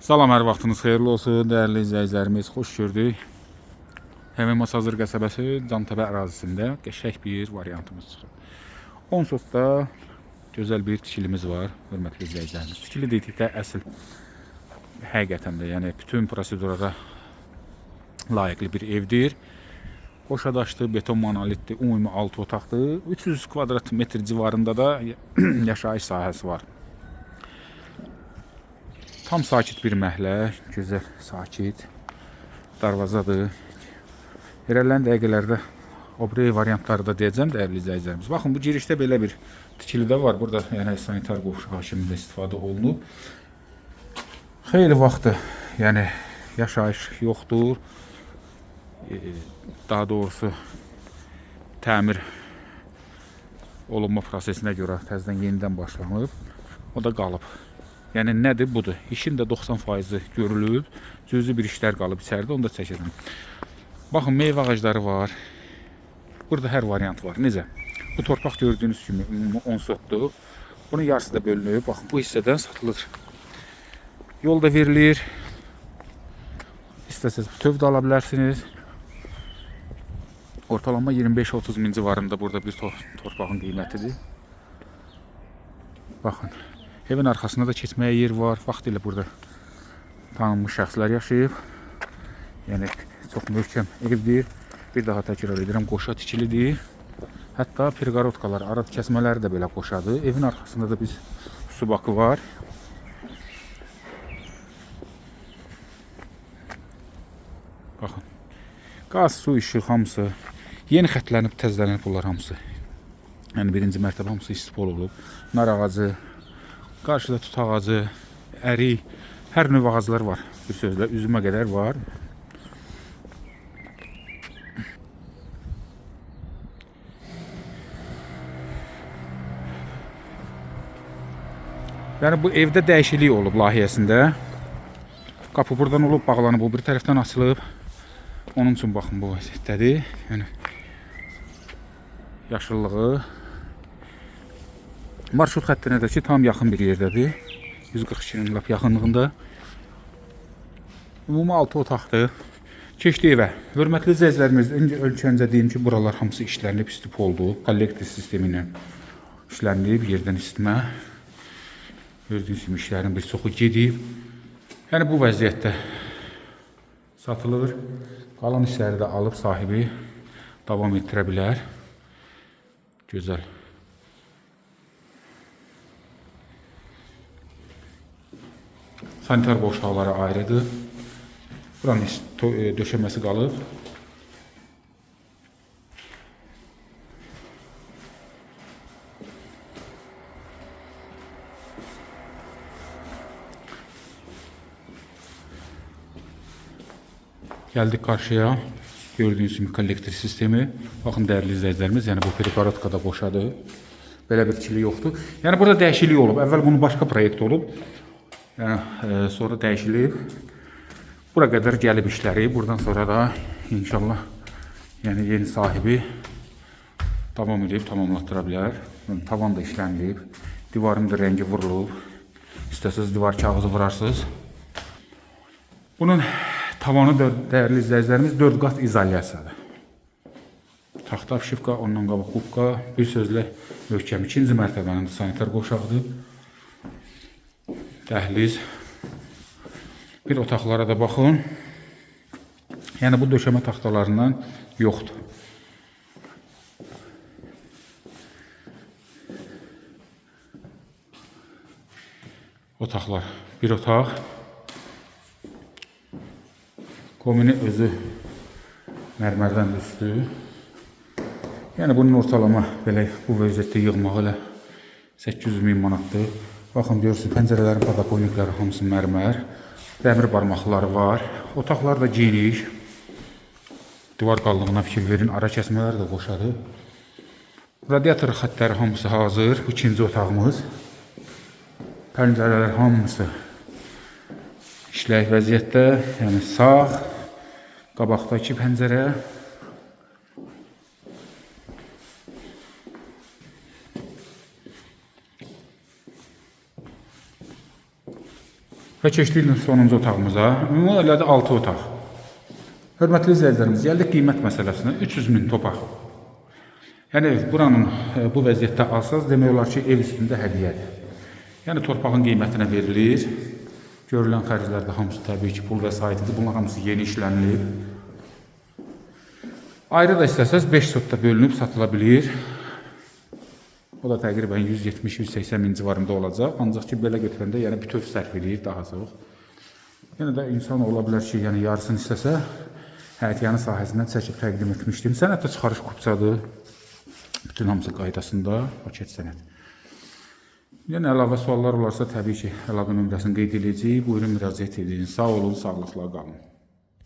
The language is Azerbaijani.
Salam, hər vaxtınız xeyirli olsun, dəyərli izləyicilərimiz. Xoş gördük. Həmin Masazır qəsəbəsi Cantəpə ərazisində qəşəng bir variantımız çıxıb. 10 sotda gözəl bir tikilimiz var, hörmətli izləyicilərimiz. Tikili dedikdə əsl həqiqətən də, yəni bütün prosedurlara layiqli bir evdir. Qoşadaşdır, beton monolitdir, ümumi 6 otaqdır. 300 kvadrat metr civarında da yaşayış sahəsi var. Tam sakit bir məhəllə, gözəl, sakit, darvazadır. İrəlilən dəqiqələrdə o biri variantları da deyəcəm, dəyərli izləyicilərimiz. Baxın, bu girişdə belə bir tikili də var. Burada yəni sanitar qovşaq kimi istifadə olunub. Xeyli vaxtı, yəni yaşayış yoxdur. Daha doğrusu təmir olunma prosesinə görə təzədən yenidən başlanıb. O da qalıb. Yəni nədir? Budur. İşin də 90% görülüb. Cüzi bir işlər qalıb içəridə, onu da çəkəcəm. Baxın, meyvə ağacları var. Burada hər variant var. Necə? Bu torpaq gördüyünüz kimi 10 sotdur. Bunun yarısı da bölünüb. Baxın, bu hissədən satılır. Yol da verilir. İstəsəz bütöv də ala bilərsiniz. Ortalama 25-30 min civarında burada bir torpağın qiymətidir. Baxın. Evin arxasında da keçməyə yer var. Vaxtilə burada tanınmış şəxslər yaşayıb. Yəni çox möhkəm evdir. Bir daha təkrar edirəm, qoşa tikilidir. Hətta perqarodkalar, arad kəsmələri də belə qoşadır. Evin arxasında da bir su bakı var. Baxın. Qaz, su, işıq hamısı yeni xətlənib, təzələnib bunlar hamısı. Yəni birinci mərtəbə hamısı istifol olub. Nar ağacı, qarşıda tut ağacı, ərik, hər növ ağaclar var. Bir sözlə üzümə qədər var. Yəni bu evdə dəyişiklik olub layihəsində. Qapı buradan olub, bağlanıb, o bir tərəfdən açılıb. Onun üçün baxın bu vəziyyətdədir. Yəni yaşıllığı marşrut xəttinə də ki, tam yaxın bir yerdədir. 142-nin lap yaxınlığında. Ümumi 6 otaqdır. Keçdi evə. Hörmətli izləyicilərimiz, öncə deyim ki, buralar hamısı işlənib, istif oldu. Kollektor sistemi ilə işlənib, yerdən isitmə. Gördüyünüz kimi işlərin bir çoxu gedib. Yəni bu vəziyyətdə satılır. Qalan işləri də alıb sahibi davam etdirə bilər. Gözəl. Sanitar boşluqları ayrıdır. Buranın döşəməsi qalıb. Gəldik qarşıya. Gördüyünüz kimi kollektor sistemi. Baxın, dəyərli izləyicilərimiz, yəni bu preparotka da boşadır. Belə bir tikili yoxdur. Yəni burada dəyişiklik olub. Əvvəl bunun başqa proyekt olub. Yəni sonra dəyişilib. Bura qədər gəlib işləri. Buradan sonra da inşallah yəni yeni sahibi davam edib, tamamlatdıra bilər. Tavan da işlənilib. Divarın da rəngi vurulub. İstəsəz divar kağızı vurarsınız. Bunun tavanı dəyərli izləyicilərimiz 4 qat izolyasiyadır. Taxta avşivka, ondan qabaq qubqa, bir sözlə möhkəm. 2-ci mərtəbənin sanitar qoşağıdır. Dəhliz. Bir otaqlara da baxın. Yəni bu döşəmə taxtalarından yoxdur. Otaqlar. Bir otaq. Komini özü mərmərdən üstü. Yəni bunun ortalama belə bu vəziyyətdə yığmaq elə 800 min manatdır. Baxın, görürsünüz, pəncərələrin padaponikləri hamısı mərmər. Dəmir barmaqları var. Otaqlar da geniş. Divar qallığına fikir verin. Ara kəsmələr də qoşadır. Radiator xətləri hamısı hazır. Bu ikinci otağımız. Pəncərələr hamısı işlək vəziyyətdə. Yəni sağ. Qabaqdakı pəncərə. Və keçdik sonuncu otağımıza. Ümumi elədi 6 otaq. Hörmətli izləyicilərimiz, gəldik qiymət məsələsinə. 300.000 topa. Yəni buranın bu vəziyyətdə alsaz demək olar ki, ev üstündə hədiyyədir. Yəni torpağın qiymətinə verilir. Görülən xərclərdə hamısı təbii ki, pul vəsaitidir. Bunlar hamısı yeni işlənilib. Ayrı da istəsəz 5 sotda bölünüb satıla bilir. O da təqribən 170-180 min civarında olacaq. Ancaq ki, belə götürəndə yəni bütöv sərf edir daha çox. Yəni də insan ola bilər ki, yəni yarısını istəsə, həyətyanı sahəsindən çəkib təqdim etmişdim. Sənəddə çıxarış kupçadır. Bütün hamısı qaydasında, paket sənəd. Yəni əlavə suallar olarsa təbii ki, əlaqə nömrəsini qeyd edəcəyik. Buyurun müraciət edin. Sağ olun, sağlıqla qalın.